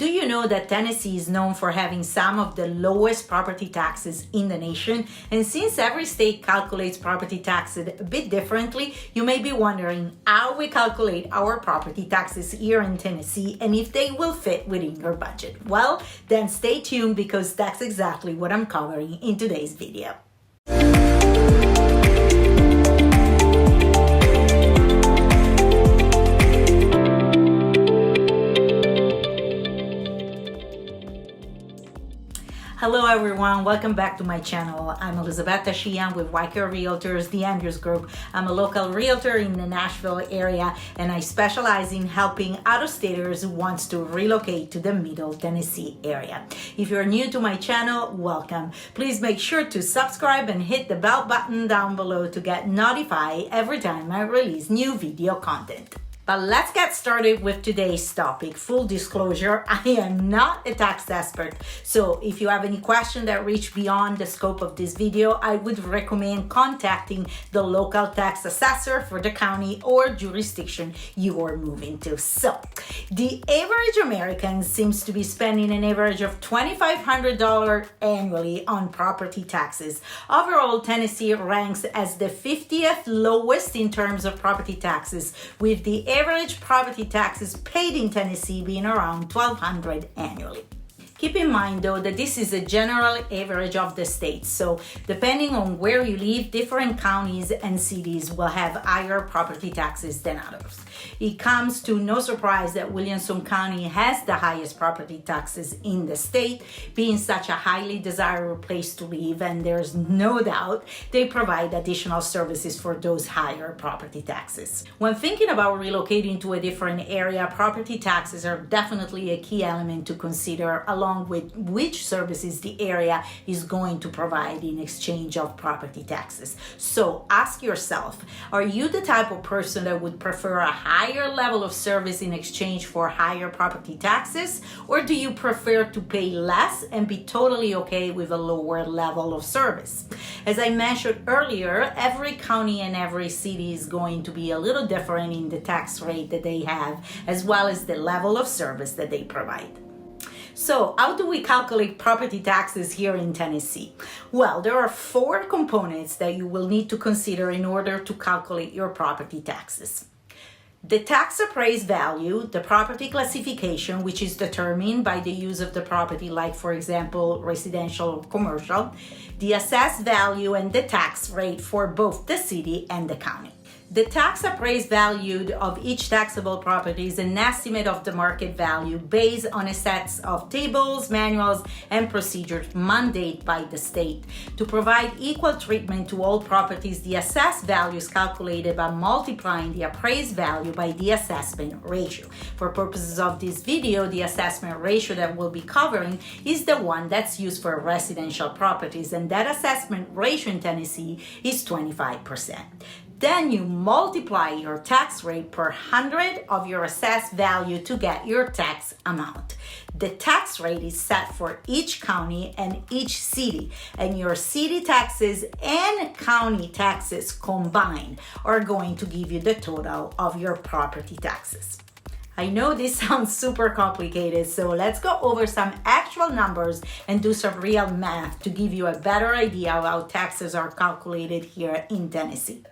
Do you know that Tennessee is known for having some of the lowest property taxes in the nation? And since every state calculates property taxes a bit differently, you may be wondering how we calculate our property taxes here in Tennessee and if they will fit within your budget. Well, then stay tuned because that's exactly what I'm covering in today's video. Hello everyone, welcome back to my channel. I'm Elisabetta Sheehan with Realtors, the Andrews Group. I'm a local realtor in the Nashville area and I specialize in helping out-of-staters who wants to relocate to the Middle Tennessee area. If you're new to my channel, welcome. Please make sure to subscribe and hit the bell button down below to get notified every time I release new video content. But let's get started with today's topic. Full disclosure, I am not a tax expert. So if you have any question that reach beyond the scope of this video, I would recommend contacting the local tax assessor for the county or jurisdiction you are moving to. So the average American seems to be spending an average of $2,500 annually on property taxes. Overall, Tennessee ranks as the 50th lowest in terms of property taxes, with the average property taxes paid in Tennessee being around $1,200 annually. Keep in mind though that this is a general average of the state, so depending on where you live, different counties and cities will have higher property taxes than others. It comes to no surprise that Williamson County has the highest property taxes in the state, being such a highly desirable place to live, and there's no doubt they provide additional services for those higher property taxes. When thinking about relocating to a different area, property taxes are definitely a key element to consider, along with which services the area is going to provide in exchange of property taxes. So ask yourself, are you the type of person that would prefer a higher level of service in exchange for higher property taxes? Or do you prefer to pay less and be totally okay with a lower level of service? As I mentioned earlier, every county and every city is going to be a little different in the tax rate that they have, as well as the level of service that they provide. So how do we calculate property taxes here in Tennessee? Well, there are 4 components that you will need to consider in order to calculate your property taxes. The tax appraised value, the property classification, which is determined by the use of the property, like for example, residential or commercial, the assessed value, and the tax rate for both the city and the county. The tax appraised value of each taxable property is an estimate of the market value based on a set of tables, manuals, and procedures mandated by the state. To provide equal treatment to all properties, the assessed value is calculated by multiplying the appraised value by the assessment ratio. For purposes of this video, the assessment ratio that we'll be covering is the one that's used for residential properties, and that assessment ratio in Tennessee is 25%. Then you multiply your tax rate per 100 of your assessed value to get your tax amount. The tax rate is set for each county and each city, and your city taxes and county taxes combined are going to give you the total of your property taxes. I know this sounds super complicated, so let's go over some actual numbers and do some real math to give you a better idea of how taxes are calculated here in Tennessee.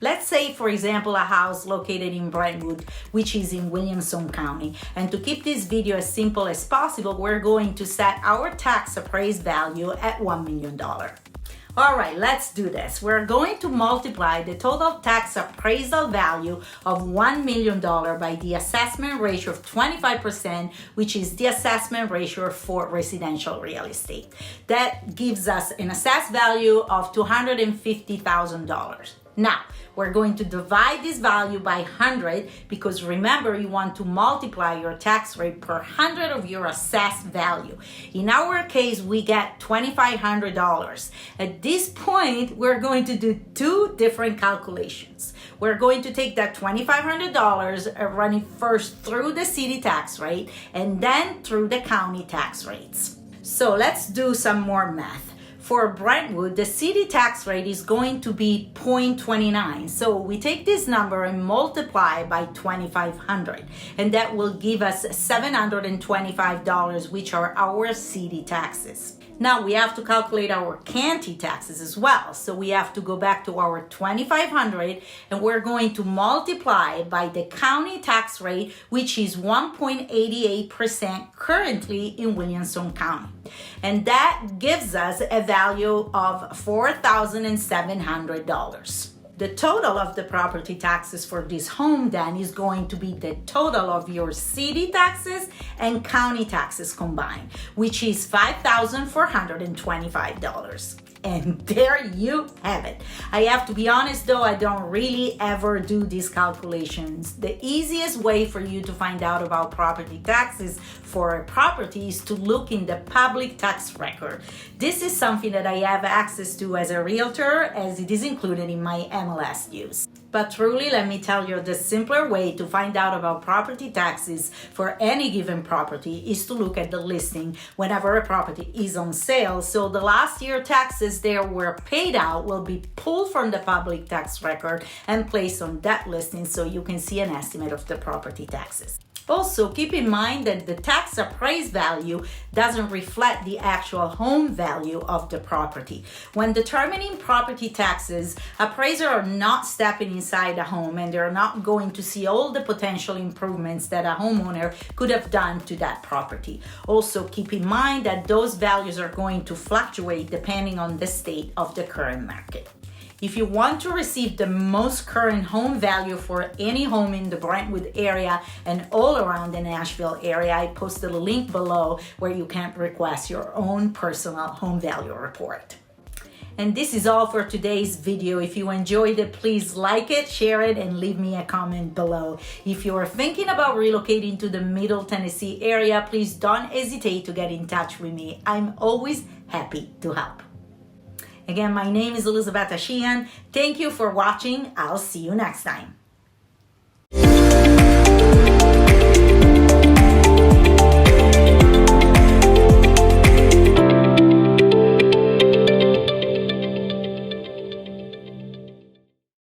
Let's say, for example, a house located in Brentwood, which is in Williamson County. And to keep this video as simple as possible, we're going to set our tax appraised value at $1 million. All right, let's do this. We're going to multiply the total tax appraisal value of $1 million by the assessment ratio of 25%, which is the assessment ratio for residential real estate. That gives us an assessed value of $250,000. Now, we're going to divide this value by 100 because remember, you want to multiply your tax rate per 100 of your assessed value. In our case, we get $2,500. At this point, we're going to do 2 different calculations. We're going to take that $2,500 and run it first through the city tax rate and then through the county tax rates. So let's do some more math. For Brentwood, the city tax rate is going to be 0.29. So we take this number and multiply by 2,500, and that will give us $725, which are our city taxes. Now we have to calculate our county taxes as well. So we have to go back to our 2,500 and we're going to multiply by the county tax rate, which is 1.88% currently in Williamson County. And that gives us a value of $4,700. The total of the property taxes for this home then is going to be the total of your city taxes and county taxes combined, which is $5,425. And there you have it. I have to be honest though, I don't really ever do these calculations. The easiest way for you to find out about property taxes for a property is to look in the public tax record. This is something that I have access to as a realtor, as it is included in my MLS use. But truly, let me tell you, the simpler way to find out about property taxes for any given property is to look at the listing whenever a property is on sale. So the last year taxes there were paid out will be pulled from the public tax record and placed on that listing so you can see an estimate of the property taxes. Also, keep in mind that the tax appraised value doesn't reflect the actual home value of the property. When determining property taxes, appraisers are not stepping inside a home and they're not going to see all the potential improvements that a homeowner could have done to that property. Also, keep in mind that those values are going to fluctuate depending on the state of the current market. If you want to receive the most current home value for any home in the Brentwood area and all around the Nashville area, I posted a link below where you can request your own personal home value report. And this is all for today's video. If you enjoyed it, please like it, share it, and leave me a comment below. If you are thinking about relocating to the Middle Tennessee area, please don't hesitate to get in touch with me. I'm always happy to help. Again, my name is Elisabetta Sheehan. Thank you for watching. I'll see you next time.